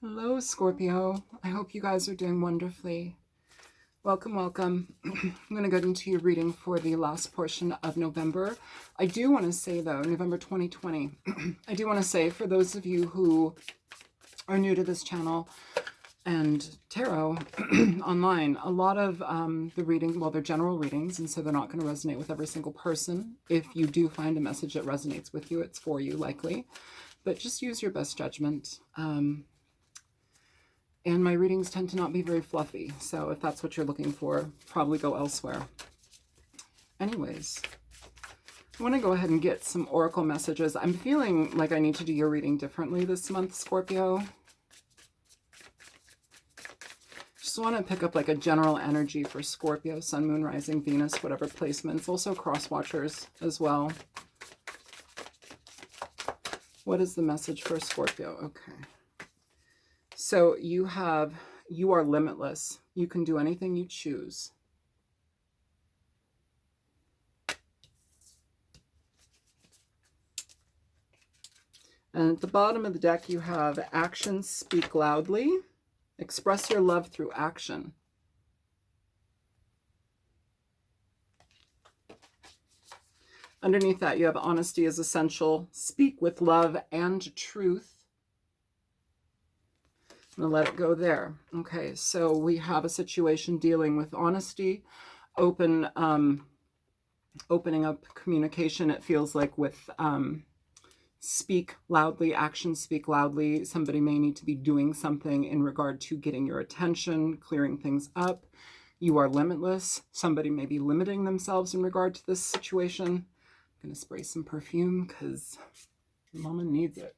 Hello, Scorpio. I hope you guys are doing wonderfully. Welcome, welcome. I'm going to get into your reading for the last portion of November. I do want to say, though, November 2020, I do want to say for those of you who are new to this channel and tarot online, a lot of the reading, well, they're general readings, and so they're not going to resonate with every single person. If you do find a message that resonates with you, it's for you, likely. But just use your best judgment. And my readings tend to not be very fluffy. So if that's what you're looking for, probably go elsewhere. Anyways, I want to go ahead and get some oracle messages. I'm feeling like I need to do your reading differently this month, Scorpio. Just want to pick up like a general energy for Scorpio, Sun, Moon, Rising, Venus, whatever placements. Also cross watchers as well. What is the message for Scorpio? Okay. So you are limitless. You can do anything you choose. And at the bottom of the deck, you have actions speak loudly. Express your love through action. Underneath that, you have honesty is essential. Speak with love and truth. I'm going to let it go there. Okay, so we have a situation dealing with honesty, opening up communication, it feels like, with speak loudly, actions speak loudly. Somebody may need to be doing something in regard to getting your attention, clearing things up. You are limitless. Somebody may be limiting themselves in regard to this situation. I'm going to spray some perfume because Mama needs it.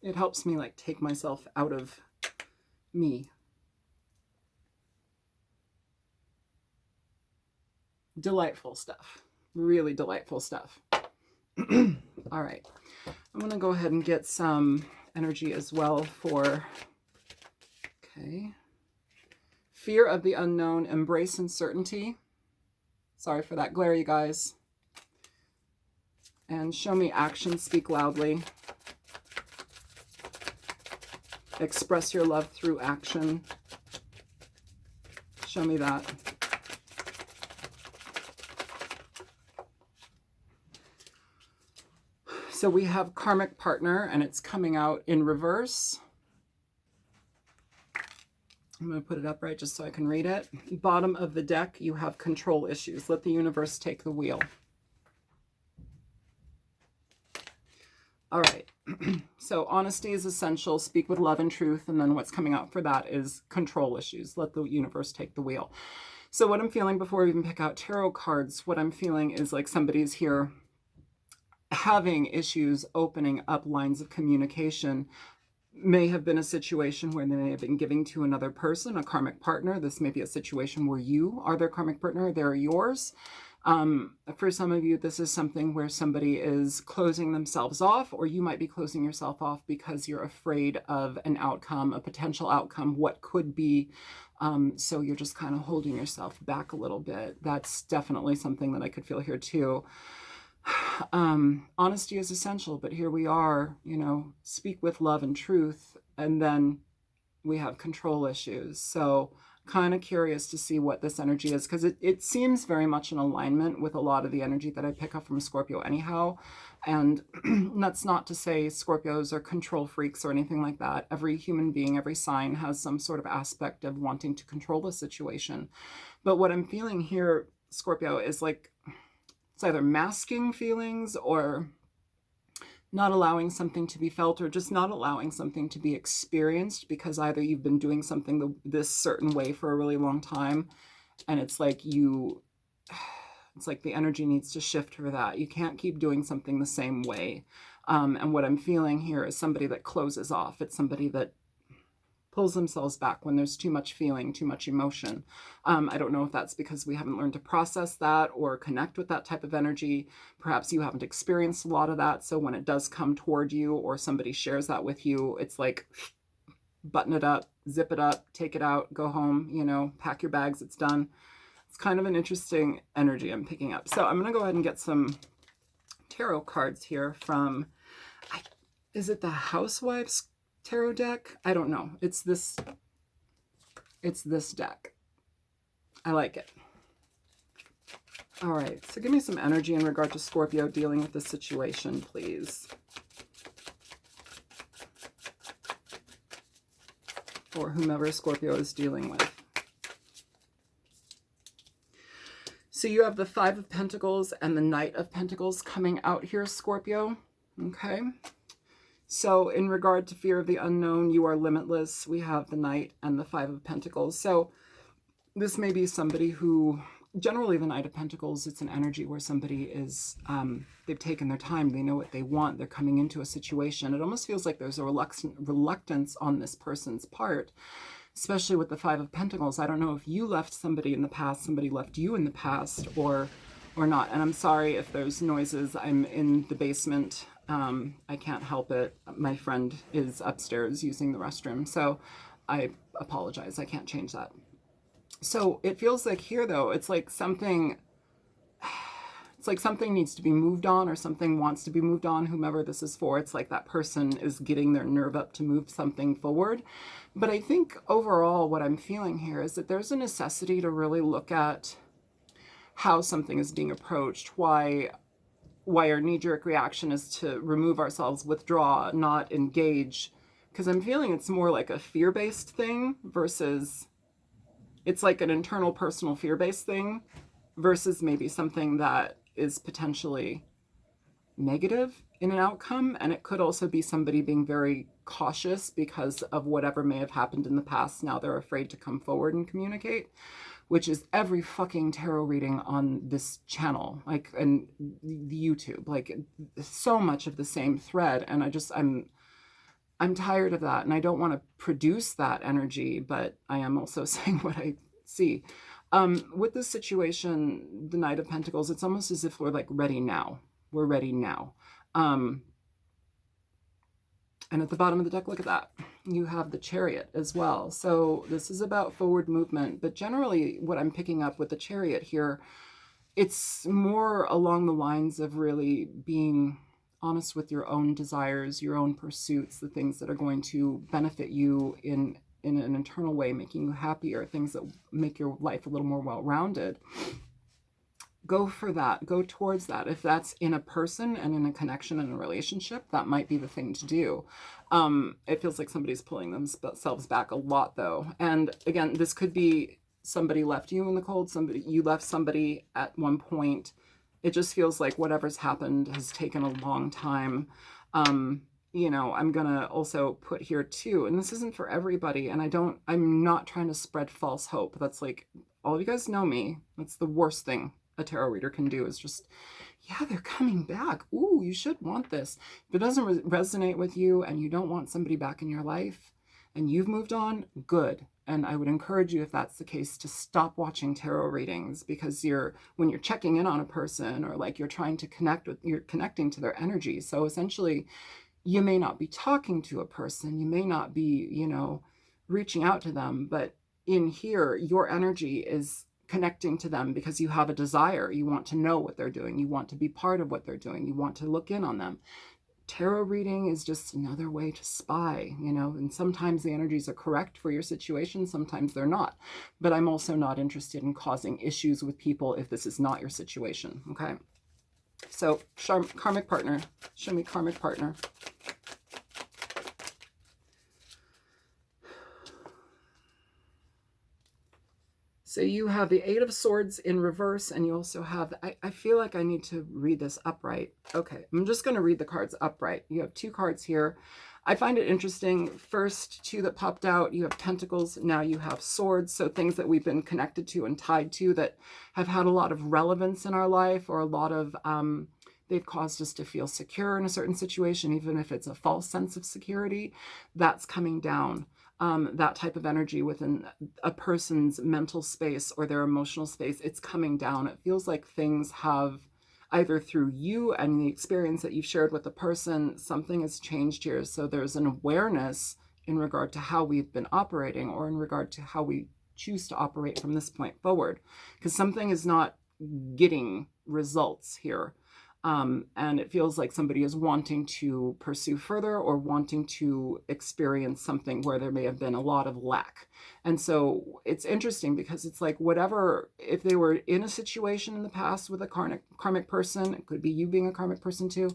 It helps me like take myself out of me. Delightful stuff. Really delightful stuff. All right. I'm going to go ahead and get some energy as well for, okay. Fear of the unknown, embrace uncertainty. Sorry for that glare, you guys. And show me actions speak loudly. Express your love through action. Show me that. So we have karmic partner, and it's coming out in reverse. I'm going to put it upright just so I can read it. Bottom of the deck, you have control issues. Let the universe take the wheel. All right. So honesty is essential. Speak with love and truth. And then what's coming out for that is control issues. Let the universe take the wheel. So what I'm feeling before we even pick out tarot cards, what I'm feeling is like somebody's here having issues opening up lines of communication. May have been a situation where they may have been giving to another person, a karmic partner. This may be a situation where you are their karmic partner, they're yours. For some of you, this is something where somebody is closing themselves off, or you might be closing yourself off because you're afraid of an outcome, a potential outcome, what could be. So you're just kind of holding yourself back a little bit. That's definitely something that I could feel here too. Honesty is essential, but here we are, you know, speak with love and truth, and then we have control issues. So kind of curious to see what this energy is, because it seems very much in alignment with a lot of the energy that I pick up from Scorpio anyhow. And that's not to say Scorpios are control freaks or anything like that. Every human being, every sign has some sort of aspect of wanting to control the situation. But what I'm feeling here, Scorpio, is like it's either masking feelings or not allowing something to be felt, or just not allowing something to be experienced, because either you've been doing something this certain way for a really long time, and it's like the energy needs to shift for that. You can't keep doing something the same way. And what I'm feeling here is somebody that closes off. It's somebody that pulls themselves back when there's too much feeling, too much emotion. I don't know if that's because we haven't learned to process that or connect with that type of energy. Perhaps you haven't experienced a lot of that. So when it does come toward you or somebody shares that with you, it's like button it up, zip it up, take it out, go home, you know, pack your bags, it's done. It's kind of an interesting energy I'm picking up. So I'm going to go ahead and get some tarot cards here from Is it the Housewives tarot deck? I don't know. It's this deck. I like it. All right, so give me some energy in regard to Scorpio dealing with this situation, please. Or whomever Scorpio is dealing with. So you have the Five of Pentacles and the Knight of Pentacles coming out here, Scorpio. Okay. So in regard to fear of the unknown, you are limitless. We have the Knight and the Five of Pentacles. So this may be somebody who, generally the Knight of Pentacles, it's an energy where somebody is, they've taken their time. They know what they want. They're coming into a situation. It almost feels like there's a reluctance on this person's part, especially with the Five of Pentacles. I don't know if you left somebody in the past, somebody left you in the past, or not. And I'm sorry if there's noises. I'm in the basement. I can't help it. My friend is upstairs using the restroom, so I apologize. I can't change that. So it feels like here, though, it's like something needs to be moved on, or something wants to be moved on, whomever this is for. It's like that person is getting their nerve up to move something forward. But I think overall what I'm feeling here is that there's a necessity to really look at how something is being approached, why our knee-jerk reaction is to remove ourselves, withdraw, not engage. Because I'm feeling it's more like a fear-based thing versus... it's like an internal personal fear-based thing versus maybe something that is potentially negative in an outcome. And it could also be somebody being very cautious because of whatever may have happened in the past. Now they're afraid to come forward and communicate, which is every fucking tarot reading on this channel, like, and the YouTube, like so much of the same thread. And I'm tired of that. And I don't want to produce that energy, but I am also saying what I see. With this situation, the Knight of Pentacles, it's almost as if we're like ready now. We're ready now. And at the bottom of the deck, look at that. You have the Chariot as well. So this is about forward movement. But generally, what I'm picking up with the Chariot here, it's more along the lines of really being honest with your own desires, your own pursuits, the things that are going to benefit you in an internal way, making you happier, things that make your life a little more well-rounded. Go for that. Go towards that. If that's in a person and in a connection and a relationship, that might be the thing to do. It feels like somebody's pulling themselves back a lot, though. And again, this could be somebody left you in the cold. You left somebody at one point. It just feels like whatever's happened has taken a long time. You know, I'm going to also put here too, and this isn't for everybody. And I'm not trying to spread false hope. That's like, all of you guys know me. That's the worst thing a tarot reader can do, is just, yeah, they're coming back. Ooh, you should want this. If it doesn't resonate with you and you don't want somebody back in your life and you've moved on, good. And I would encourage you, if that's the case, to stop watching tarot readings, because when you're checking in on a person, or like you're trying to you're connecting to their energy. So essentially, you may not be talking to a person, you may not be, reaching out to them, but in here, your energy is connecting to them because you have a desire. You want to know what they're doing. You want to be part of what they're doing. You want to look in on them. Tarot reading is just another way to spy, and sometimes the energies are correct for your situation, sometimes they're not. But I'm also not interested in causing issues with people if this is not your situation, okay? So, karmic partner. Show me karmic partner. So you have the Eight of Swords in reverse, and you also have, I feel like I need to read this upright. Okay, I'm just going to read the cards upright. You have two cards here. I find it interesting. First two that popped out, you have Pentacles, now you have Swords. So things that we've been connected to and tied to that have had a lot of relevance in our life, or a lot of, they've caused us to feel secure in a certain situation, even if it's a false sense of security, that's coming down. That type of energy within a person's mental space or their emotional space, it's coming down. It feels like things have, either through you and the experience that you've shared with the person, something has changed here. So there's an awareness in regard to how we've been operating, or in regard to how we choose to operate from this point forward, because something is not getting results here. And it feels like somebody is wanting to pursue further or wanting to experience something where there may have been a lot of lack. And so it's interesting because it's like whatever, if they were in a situation in the past with a karmic person, it could be you being a karmic person too,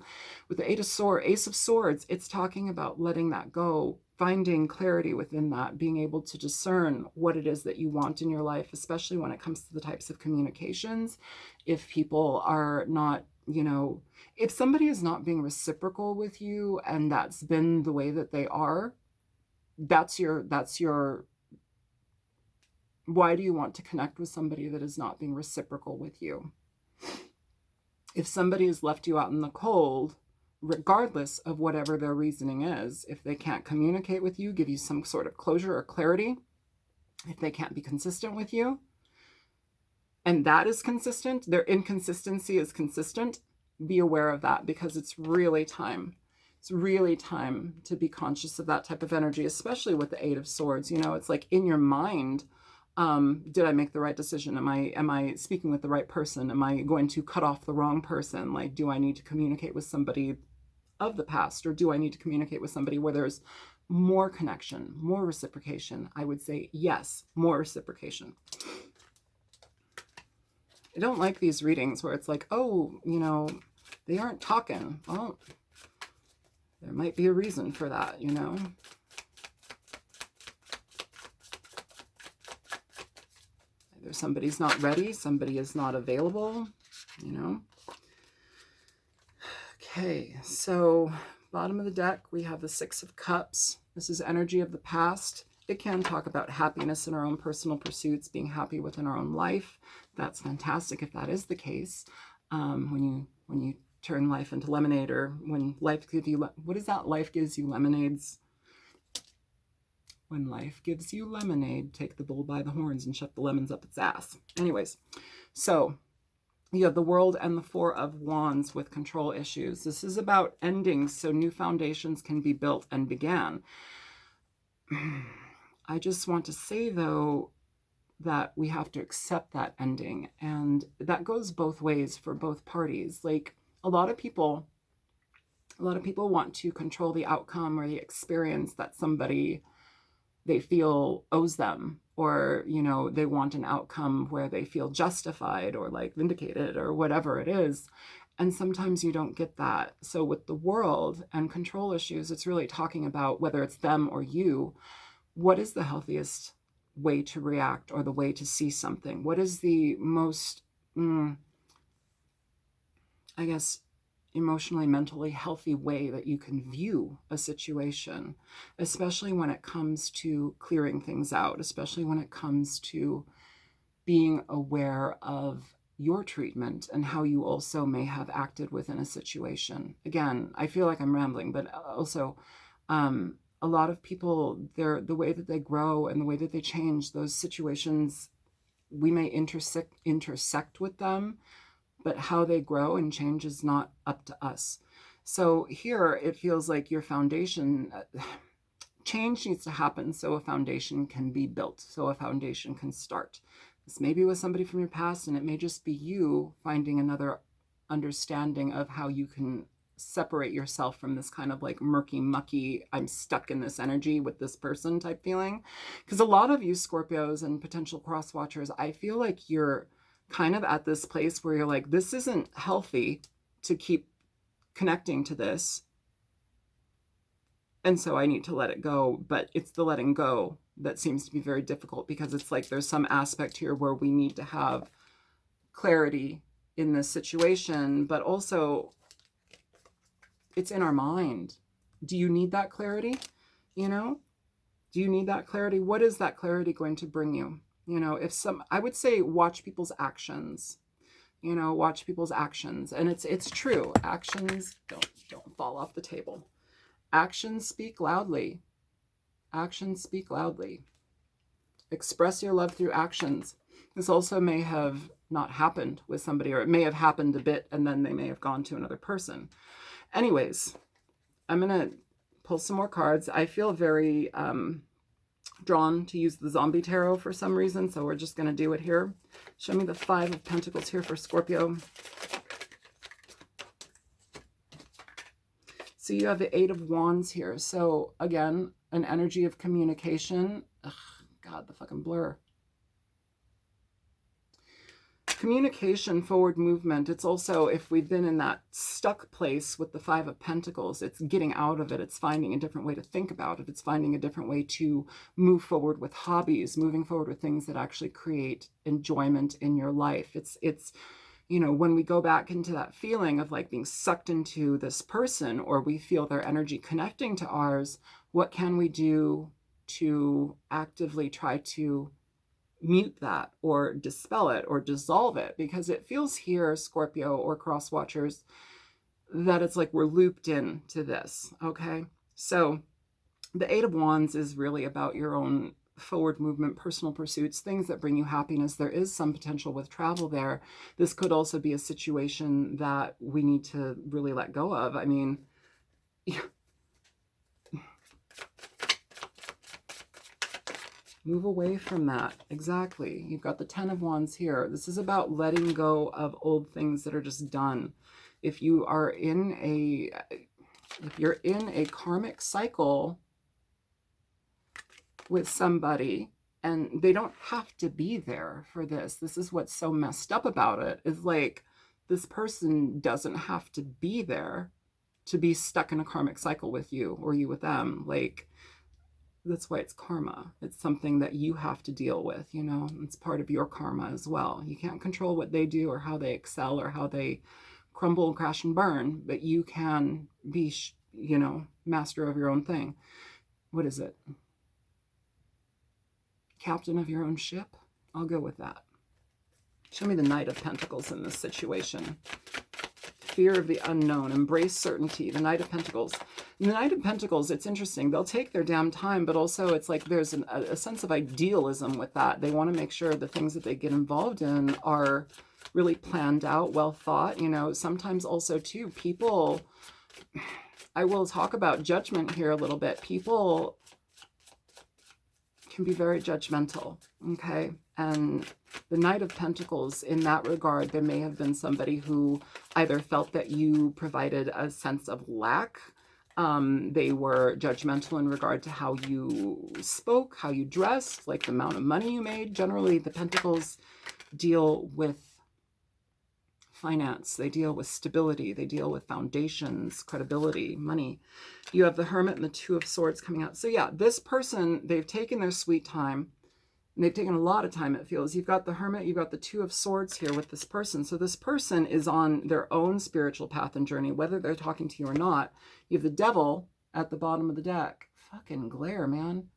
with the Ace of Swords, it's talking about letting that go, finding clarity within that, being able to discern what it is that you want in your life, especially when it comes to the types of communications. If people are not, if somebody is not being reciprocal with you and that's been the way that they are, that's your, why do you want to connect with somebody that is not being reciprocal with you? If somebody has left you out in the cold, regardless of whatever their reasoning is, if they can't communicate with you, give you some sort of closure or clarity, if they can't be consistent with you, and that is consistent, their inconsistency is consistent, be aware of that, because it's really time. It's really time to be conscious of that type of energy, especially with the Eight of Swords. It's like in your mind, did I make the right decision? Am I speaking with the right person? Am I going to cut off the wrong person? Like, do I need to communicate with somebody of the past, or do I need to communicate with somebody where there's more connection, more reciprocation? I would say yes, more reciprocation. I don't like these readings where it's like, oh, they aren't talking. Well, there might be a reason for that, Either somebody's not ready, somebody is not available, Okay, so bottom of the deck, we have the Six of Cups. This is energy of the past. It can talk about happiness in our own personal pursuits, being happy within our own life. That's fantastic if that is the case. When you turn life into lemonade, or when life gives you, what is that? Life gives you lemonades. When life gives you lemonade, take the bull by the horns and shove the lemons up its ass. Anyways, so you have the World and the Four of Wands with control issues. This is about endings, so new foundations can be built and began. I just want to say, though, that we have to accept that ending. And that goes both ways for both parties. Like, a lot of people want to control the outcome or the experience that somebody they feel owes them, or, they want an outcome where they feel justified or like vindicated or whatever it is. And sometimes you don't get that. So with the World and control issues, it's really talking about whether it's them or you. What is the healthiest way to react, or the way to see something? What is the most, I guess, emotionally, mentally healthy way that you can view a situation, especially when it comes to clearing things out, especially when it comes to being aware of your treatment and how you also may have acted within a situation. Again, I feel like I'm rambling, but also, a lot of people, the way that they grow and the way that they change, those situations, we may intersect with them, but how they grow and change is not up to us. So here it feels like your foundation, change needs to happen so a foundation can be built, so a foundation can start. This may be with somebody from your past, and it may just be you finding another understanding of how you can separate yourself from this kind of like murky, mucky, I'm stuck in this energy with this person type feeling. Because a lot of you Scorpios and potential cross watchers, I feel like you're kind of at this place where you're like, this isn't healthy to keep connecting to this, and so I need to let it go. But it's the letting go that seems to be very difficult, because it's like there's some aspect here where we need to have clarity in this situation, but also it's in our mind. Do you need that clarity? Do you need that clarity? What is that clarity going to bring you? I would say watch people's actions. Watch people's actions. And it's true. Actions don't fall off the table. Actions speak loudly. Actions speak loudly. Express your love through actions. This also may have not happened with somebody, or it may have happened a bit and then they may have gone to another person. Anyways, I'm going to pull some more cards. I feel very drawn to use the Zombie Tarot for some reason, so we're just going to do it here. Show me the Five of Pentacles here for Scorpio. So you have the Eight of Wands here. So again, an energy of communication. Ugh, God, the fucking blur. Communication, forward movement. It's also, if we've been in that stuck place with the Five of Pentacles, it's getting out of it. It's finding a different way to think about it. It's finding a different way to move forward with hobbies, moving forward with things that actually create enjoyment in your life. It's you know, when we go back into that feeling of like being sucked into this person, or we feel their energy connecting to ours, what can we do to actively try to mute that or dispel it or dissolve it? Because it feels here, Scorpio or cross watchers, that it's like we're looped into this. Okay, so the Eight of Wands is really about your own forward movement, personal pursuits, things that bring you happiness. There is some potential with travel there. This could also be a situation that we need to really let go of. I mean, move away from that. Exactly. You've got the Ten of Wands here. This is about letting go of old things that are just done. If you're in a karmic cycle with somebody, and they don't have to be there for this. This is what's so messed up about it, is like this person doesn't have to be there to be stuck in a karmic cycle with you or you with them. Like, that's why it's karma. It's something that you have to deal with, you know. It's part of your karma as well. You can't control what they do or how they excel or how they crumble and crash and burn, but you can be, you know, master of your own thing. What is it? Captain of your own ship? I'll go with that. Show me the Knight of Pentacles in this situation. Fear of the unknown. Embrace certainty. The Knight of Pentacles. The Knight of Pentacles, it's interesting. They'll take their damn time, but also it's like there's a sense of idealism with that. They want to make sure the things that they get involved in are really planned out, well thought. You know, sometimes also too, people, I will talk about judgment here a little bit. People can be very judgmental, okay? And the Knight of Pentacles, in that regard, there may have been somebody who either felt that you provided a sense of lack. They were judgmental in regard to how you spoke, how you dressed, like the amount of money you made. Generally, the Pentacles deal with finance. They deal with stability. They deal with foundations, credibility, money. You have the Hermit and the Two of Swords coming out. So yeah, this person, they've taken their sweet time. And they've taken a lot of time, it feels. You've got the Hermit, you've got the Two of Swords here with this person. So this person is on their own spiritual path and journey, whether they're talking to you or not. You have the Devil at the bottom of the deck. Fucking glare, man.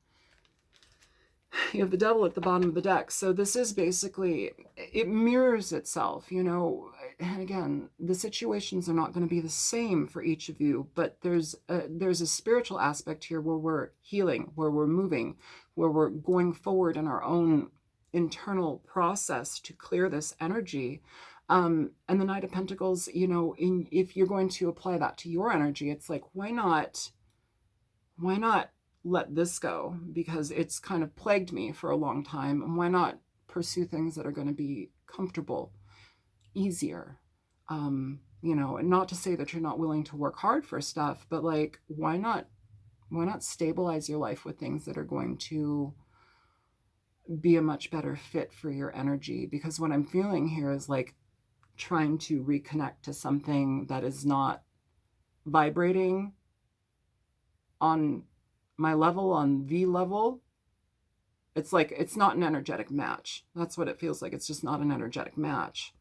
You have the Devil at the bottom of the deck. So this is basically, it mirrors itself, you know. And again, the situations are not going to be the same for each of you, but there's a spiritual aspect here where we're healing, where we're moving, where we're going forward in our own internal process to clear this energy. And the Knight of Pentacles, you know, if you're going to apply that to your energy, it's like, why not let this go? Because it's kind of plagued me for a long time. And why not pursue things that are going to be comfortable, easier? You know, and not to say that you're not willing to work hard for stuff, but like, why not stabilize your life with things that are going to be a much better fit for your energy? Because what I'm feeling here is like trying to reconnect to something that is not vibrating on my level, on the level. It's like, it's not an energetic match. That's what it feels like. It's just not an energetic match.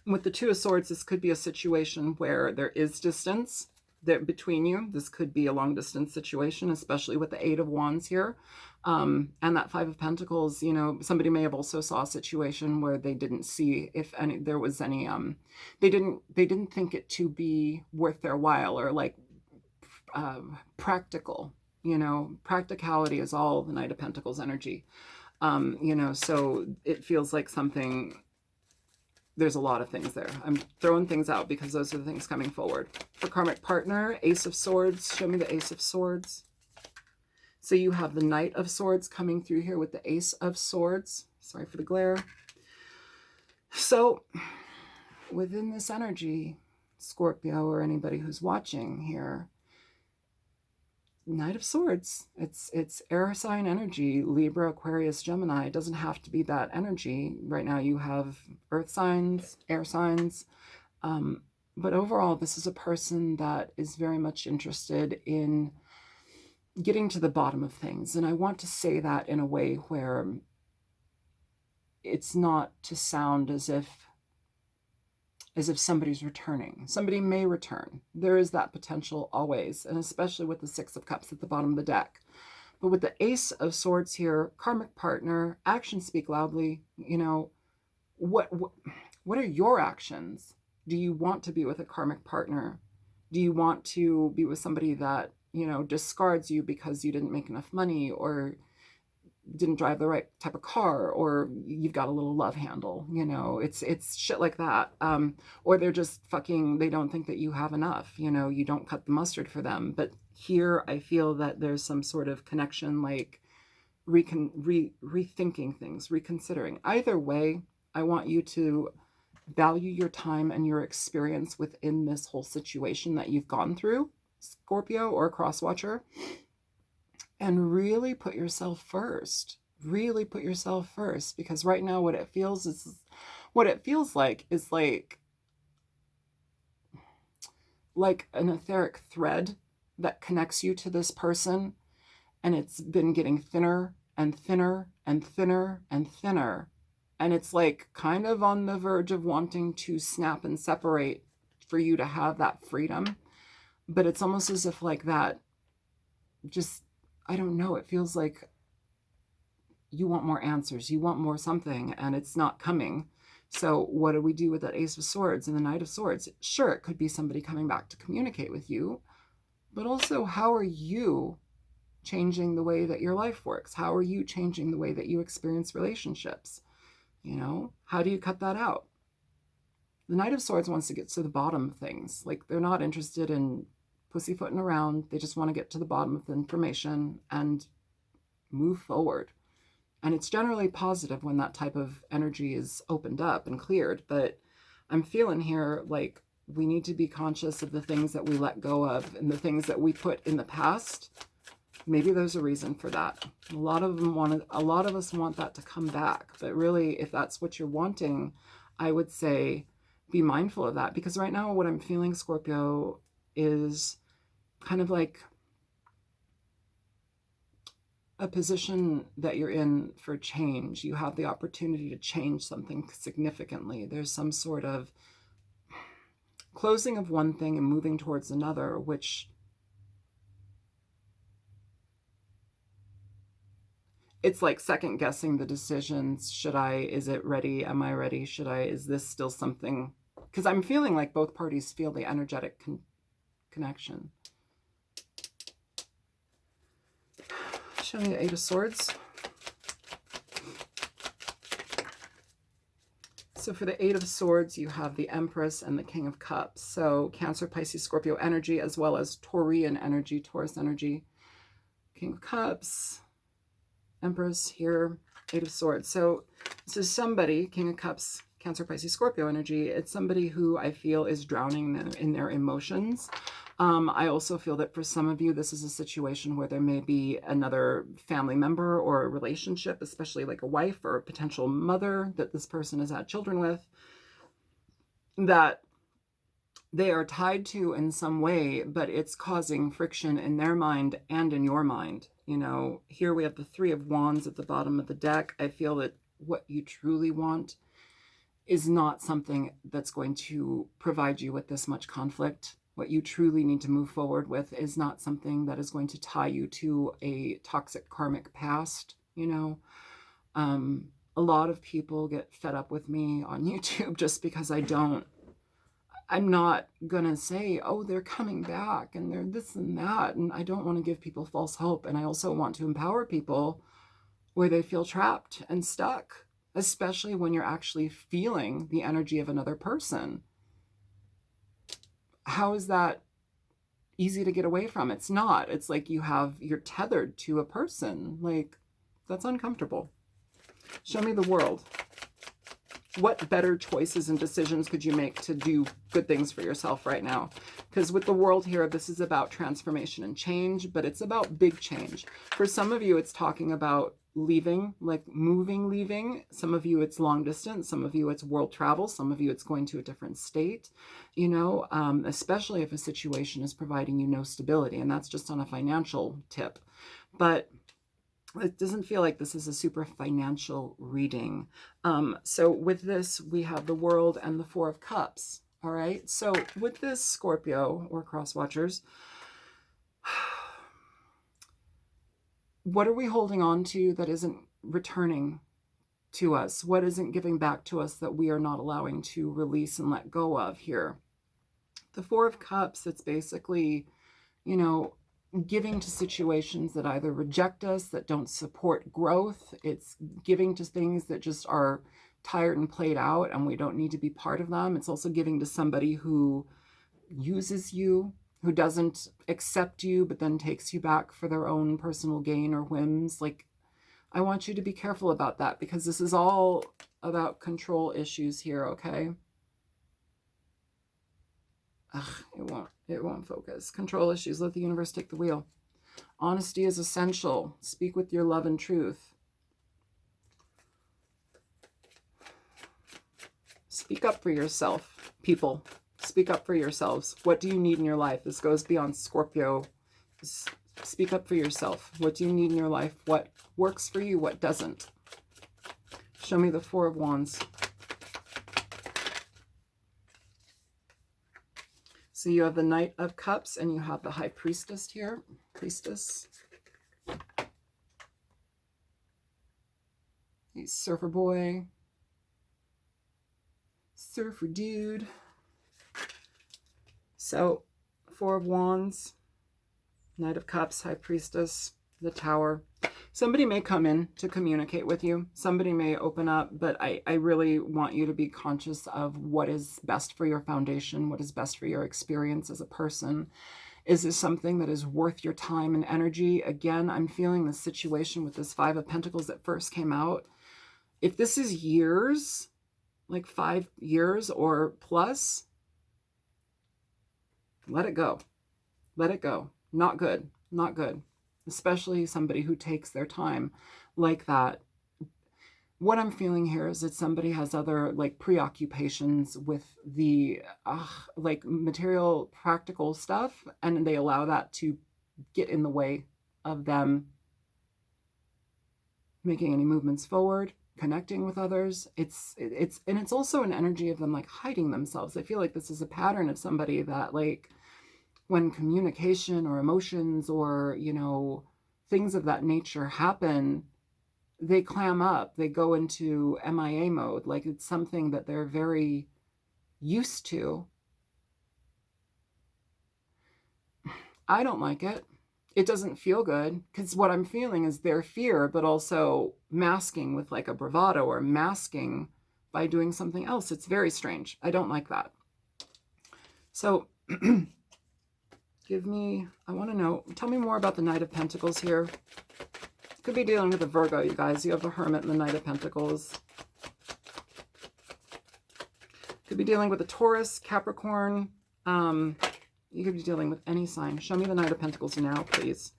With the Two of Swords, this could be a situation where there is distance between you. This could be a long distance situation, especially with the Eight of Wands here. And that Five of Pentacles, you know, somebody may have also saw a situation where they didn't see if there was any, they didn't think it to be worth their while, or like practical, you know. Practicality is all the Knight of Pentacles energy. You know, so it feels like something, there's a lot of things there. I'm throwing things out because those are the things coming forward. For karmic partner, Ace of Swords. Show me the Ace of Swords. So you have the Knight of Swords coming through here with the Ace of Swords. Sorry for the glare. So within this energy, Scorpio, or anybody who's watching here, Knight of Swords, it's air sign energy, Libra, Aquarius, Gemini. It doesn't have to be that energy. Right now you have earth signs, air signs. But overall, this is a person that is very much interested in getting to the bottom of things. And I want to say that in a way where it's not to sound as if somebody's returning. Somebody may return. There is that potential always, and especially with the Six of Cups at the bottom of the deck. But with the Ace of Swords here, karmic partner, actions speak loudly. You know, what are your actions? Do you want to be with a karmic partner? Do you want to be with somebody that, you know, discards you because you didn't make enough money, or didn't drive the right type of car, or you've got a little love handle, you know, it's shit like that. Or they're just fucking, they don't think that you have enough, you know, you don't cut the mustard for them. But here I feel that there's some sort of connection, like rethinking things, reconsidering. Either way, I want you to value your time and your experience within this whole situation that you've gone through, Scorpio or crosswatcher, and really put yourself first. Really put yourself first, because right now what it feels like is like an etheric thread that connects you to this person, and it's been getting thinner and thinner and thinner and thinner, and it's like kind of on the verge of wanting to snap and separate for you to have that freedom. But it's almost as if like that, just, I don't know, it feels like you want more answers, you want more something, and it's not coming. So what do we do with that Ace of Swords and the Knight of Swords? Sure, it could be somebody coming back to communicate with you, but also, how are you changing the way that your life works? How are you changing the way that you experience relationships? You know, how do you cut that out? The Knight of Swords wants to get to the bottom of things. Like, they're not interested in pussyfooting around. They just want to get to the bottom of the information and move forward. And it's generally positive when that type of energy is opened up and cleared. But I'm feeling here like we need to be conscious of the things that we let go of, and the things that we put in the past. Maybe there's a reason for that. A lot of us want that to come back. But really, if that's what you're wanting, I would say be mindful of that. Because right now what I'm feeling, Scorpio, is kind of like a position that you're in for change. You have the opportunity to change something significantly. There's some sort of closing of one thing and moving towards another, which it's like second guessing the decisions. Is it ready? Am I ready? Is this still something? Because I'm feeling like both parties feel the energetic connection. Show me the Eight of Swords. So for the Eight of Swords, you have the Empress and the King of Cups. So Cancer, Pisces, Scorpio energy, as well as Taurian energy, Taurus energy. King of Cups, Empress here, Eight of Swords. So this is somebody, King of Cups, Cancer, Pisces, Scorpio energy. It's somebody who I feel is drowning in their emotions. I also feel that for some of you, this is a situation where there may be another family member or a relationship, especially like a wife or a potential mother that this person has had children with, that they are tied to in some way, but it's causing friction in their mind and in your mind. You know, here we have the Three of Wands at the bottom of the deck. I feel that what you truly want is not something that's going to provide you with this much conflict. What you truly need to move forward with is not something that is going to tie you to a toxic karmic past. You know, a lot of people get fed up with me on YouTube just because I'm not gonna say, oh, they're coming back and they're this and that. And I don't want to give people false hope. And I also want to empower people where they feel trapped and stuck, especially when you're actually feeling the energy of another person. How is that easy to get away from? It's not. It's like you're tethered to a person. Like, that's uncomfortable. Show me the World. what better choices and decisions could you make to do good things for yourself right now? Because with the world here, this is about transformation and change, but it's about big change. For some of you, it's talking about leaving, like moving, leaving. Some of you, it's long distance. Some of you, it's world travel. Some of you, it's going to a different state, you know, especially if a situation is providing you no stability. And that's just on a financial tip. But it doesn't feel like this is a super financial reading. So with this, we have the World and the Four of Cups. All right. So with this, Scorpio or cross watchers, what are we holding on to that isn't returning to us? What isn't giving back to us that we are not allowing to release and let go of here? The Four of Cups, it's basically, you know, giving to situations that either reject us, that don't support growth. It's giving to things that just are tired and played out and we don't need to be part of them. It's also giving to somebody who uses you, who doesn't accept you, but then takes you back for their own personal gain or whims. Like, I want you to be careful about that, because this is all about control issues here, okay? Ugh, it won't focus. Control issues. Let the universe take the wheel. Honesty is essential. Speak with your love and truth. Speak up for yourself, people. Speak up for yourselves. What do you need in your life? This goes beyond Scorpio. Speak up for yourself. What do you need in your life? What works for you? What doesn't? Show me the Four of Wands. So you have the Knight of Cups and you have the High Priestess here. Priestess. He's surfer boy. Surfer dude. So, Four of Wands, Knight of Cups, High Priestess, the Tower. Somebody may come in to communicate with you. Somebody may open up, but I really want you to be conscious of what is best for your foundation, what is best for your experience as a person. Is this something that is worth your time and energy? Again, I'm feeling the situation with this Five of Pentacles that first came out. If this is years, like 5 years or plus, let it go. Let it go. Not good. Not good. Especially somebody who takes their time like that. What I'm feeling here is that somebody has other like preoccupations with the like material practical stuff, and they allow that to get in the way of them making any movements forward, connecting with others. It's also an energy of them like hiding themselves. I feel like this is a pattern of somebody that, like, when communication or emotions or, you know, things of that nature happen, they clam up, they go into MIA mode. Like, it's something that they're very used to. I don't like it. It doesn't feel good, because what I'm feeling is their fear, but also masking with like a bravado or masking by doing something else. It's very strange. I don't like that. So I want to know, tell me more about the Knight of Pentacles here. Could be dealing with a Virgo, you guys. You have the Hermit and the Knight of Pentacles. Could be dealing with a Taurus, Capricorn. You could be dealing with any sign. Show me the Knight of Pentacles now, please.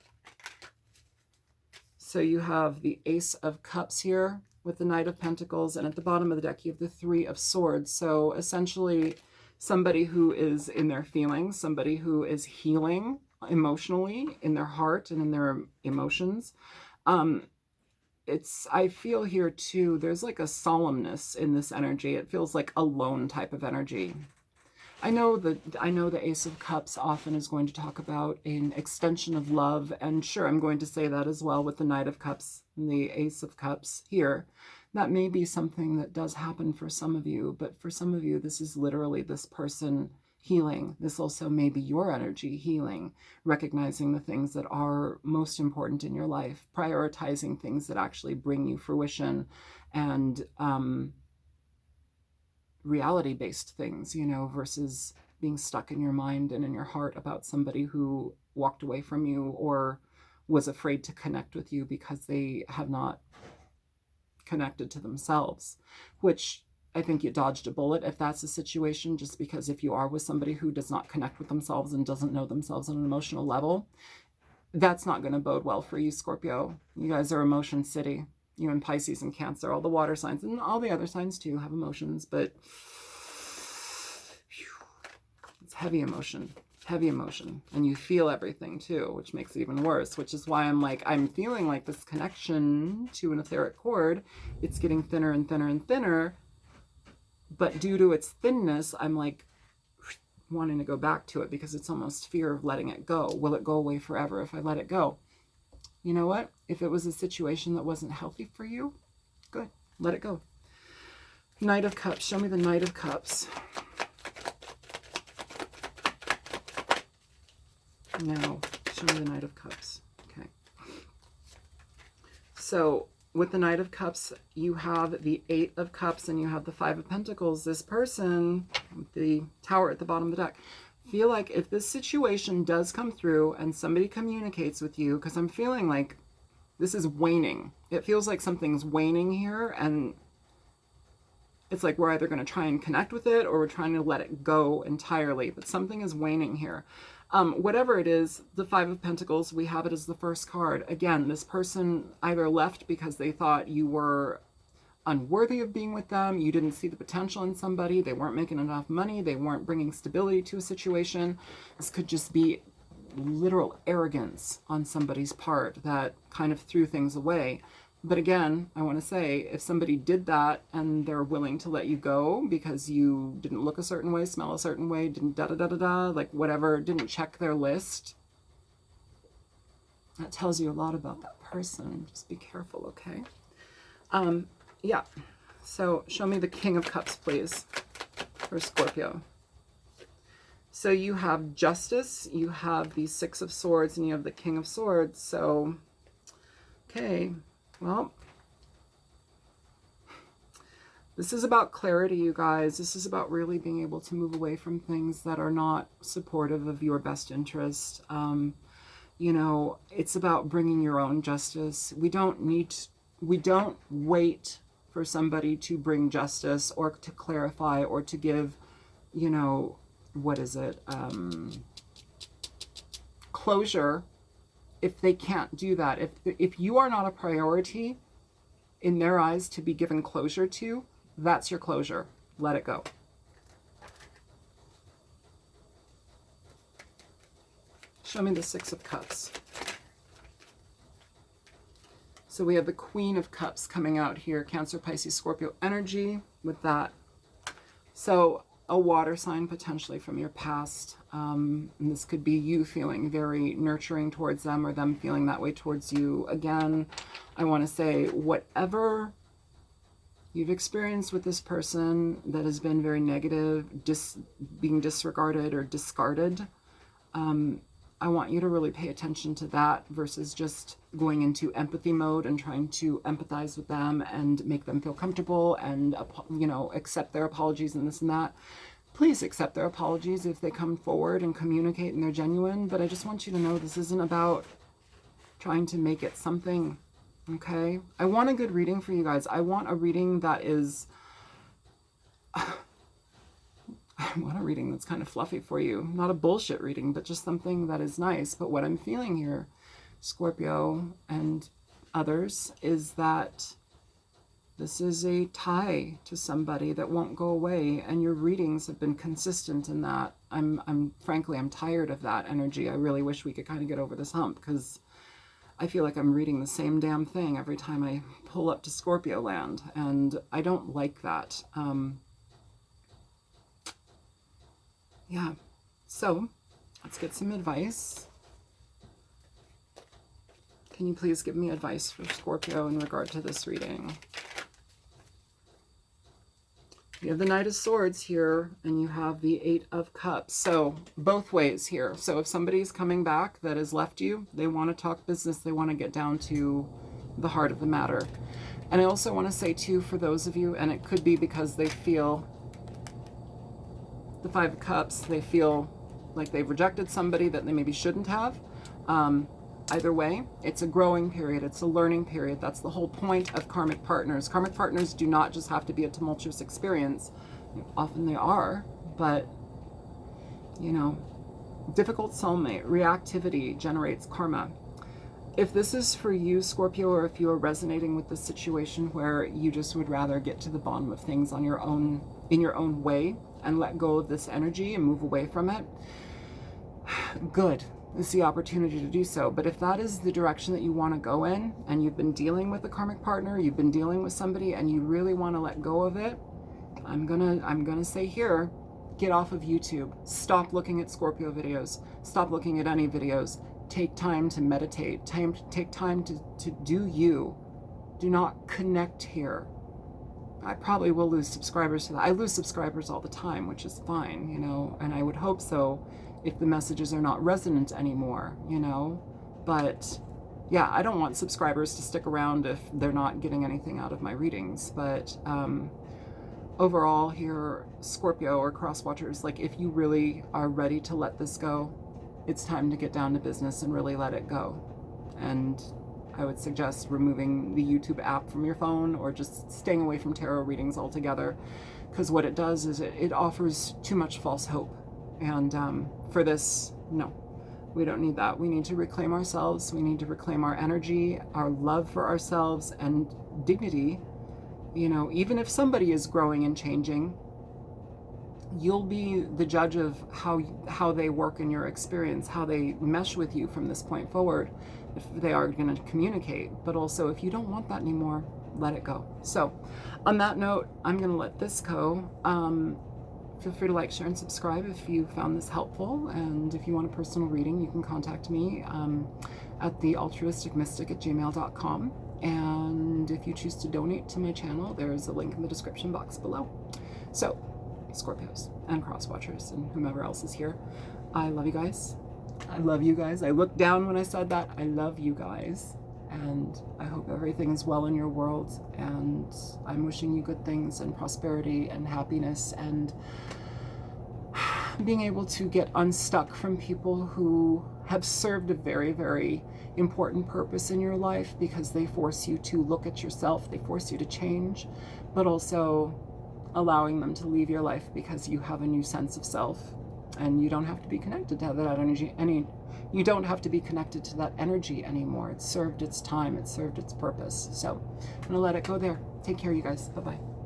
So you have the Ace of Cups here with the Knight of Pentacles. And at the bottom of the deck, you have the Three of Swords. So essentially, somebody who is in their feelings, somebody who is healing emotionally in their heart and in their emotions. I feel here too, there's like a solemnness in this energy. It feels like a lone type of energy. I know the Ace of Cups often is going to talk about an extension of love, and sure, I'm going to say that as well with the Knight of Cups and the Ace of Cups here. That may be something that does happen for some of you, but for some of you, this is literally this person healing. This also may be your energy healing, recognizing the things that are most important in your life, prioritizing things that actually bring you fruition, and reality-based things, you know, versus being stuck in your mind and in your heart about somebody who walked away from you or was afraid to connect with you because they have not connected to themselves, which I think you dodged a bullet if that's the situation, just because if you are with somebody who does not connect with themselves and doesn't know themselves on an emotional level, that's not going to bode well for you, Scorpio. You guys are emotion city. You and Pisces and Cancer, all the water signs, and all the other signs too have emotions, but it's heavy emotion, and you feel everything too, which makes it even worse, which is why I'm feeling like this connection to an etheric cord, it's getting thinner and thinner and thinner, but due to its thinness, I'm like wanting to go back to it because it's almost fear of letting it go. Will it go away forever if I let it go? You know what? If it was a situation that wasn't healthy for you, good, let it go. Knight of Cups, show me the Knight of Cups. Now, show me the Knight of Cups. Okay. So, with the Knight of Cups, you have the 8 of Cups and you have the 5 of Pentacles. This person, with the Tower at the bottom of the deck, feel like if this situation does come through and somebody communicates with you, because I'm feeling like this is waning. It feels like something's waning here, and it's like we're either going to try and connect with it or we're trying to let it go entirely, but something is waning here. Whatever it is, the 5 of Pentacles, we have it as the first card. Again, this person either left because they thought you were unworthy of being with them, you didn't see the potential in somebody, they weren't making enough money, they weren't bringing stability to a situation. This could just be literal arrogance on somebody's part that kind of threw things away. But again, I want to say, if somebody did that and they're willing to let you go because you didn't look a certain way, smell a certain way, didn't da-da-da-da-da, like whatever, didn't check their list, that tells you a lot about that person. Just be careful, okay? Yeah, so show me the King of Cups, please, for Scorpio. So you have Justice, you have the 6 of Swords, and you have the King of Swords. So, okay, well, this is about clarity, you guys. This is about really being able to move away from things that are not supportive of your best interest. You know, it's about bringing your own justice. We don't wait for somebody to bring justice or to clarify or to give, you know, what is it, closure, if they can't do that. If you are not a priority in their eyes to be given closure to, that's your closure. Let it go. Show me the 6 of Cups. So we have the Queen of Cups coming out here, Cancer, Pisces, Scorpio energy with that. So a water sign potentially from your past. And this could be you feeling very nurturing towards them or them feeling that way towards you. Again, I want to say whatever you've experienced with this person that has been very negative, being disregarded or discarded, I want you to really pay attention to that versus just going into empathy mode and trying to empathize with them and make them feel comfortable and, you know, accept their apologies and this and that. Please accept their apologies if they come forward and communicate and they're genuine. But I just want you to know this isn't about trying to make it something, okay? I want a good reading for you guys. I want a reading that is... I want a reading that's kind of fluffy for you. Not a bullshit reading, but just something that is nice. But what I'm feeling here, Scorpio and others, is that this is a tie to somebody that won't go away. And your readings have been consistent in that. Frankly, I'm tired of that energy. I really wish we could kind of get over this hump because I feel like I'm reading the same damn thing every time I pull up to Scorpio land. And I don't like that. Yeah, so let's get some advice. Can you please give me advice for Scorpio in regard to this reading? You have the Knight of Swords here, and you have the 8 of Cups. So both ways here. So if somebody's coming back that has left you, they want to talk business, they want to get down to the heart of the matter. And I also want to say too, for those of you, and it could be because they feel the 5 of Cups, they feel like they've rejected somebody that they maybe shouldn't have. Either way, it's a growing period. It's a learning period. That's the whole point of karmic partners. Karmic partners do not just have to be a tumultuous experience. Often they are, but, you know, difficult soulmate, reactivity generates karma. If this is for you, Scorpio, or if you are resonating with this situation where you just would rather get to the bottom of things on your own, in your own way, and let go of this energy and move away from it, good. Is the opportunity to do so. But if that is the direction that you want to go in, and you've been dealing with a karmic partner, you've been dealing with somebody, and you really want to let go of it, I'm gonna say here, get off of YouTube. Stop looking at Scorpio videos. Stop looking at any videos. Take time to meditate. Take time to do you. Do not connect here. I probably will lose subscribers to that. I lose subscribers all the time, which is fine, you know, and I would hope so if the messages are not resonant anymore, you know. But yeah, I don't want subscribers to stick around if they're not getting anything out of my readings. But overall here, Scorpio or cross watchers, like, if you really are ready to let this go, it's time to get down to business and really let it go. And I would suggest removing the YouTube app from your phone, or just staying away from tarot readings altogether, because what it does is it offers too much false hope. And for this, no, we don't need that. We need to reclaim ourselves. We need to reclaim our energy, our love for ourselves, and dignity. You know, even if somebody is growing and changing, you'll be the judge of how they work in your experience, how they mesh with you from this point forward, if they are going to communicate. But also, if you don't want that anymore, let it go. So on that note, I'm going to let this go. Feel free to like, share, and subscribe if you found this helpful. And if you want a personal reading, you can contact me at thealtruisticmystic@gmail.com. And if you choose to donate to my channel, there's a link in the description box below. So, Scorpios and cross watchers and whomever else is here, I love you guys. I love you guys. I looked down when I said that. I love you guys. And I hope everything is well in your world. And I'm wishing you good things and prosperity and happiness, and being able to get unstuck from people who have served a very, very important purpose in your life, because they force you to look at yourself, they force you to change, but also allowing them to leave your life because you have a new sense of self, and you don't have to be connected to that energy you don't have to be connected to that energy anymore. It's served its time, it's served its purpose. So I'm gonna let it go there. Take care, you guys. Bye-bye.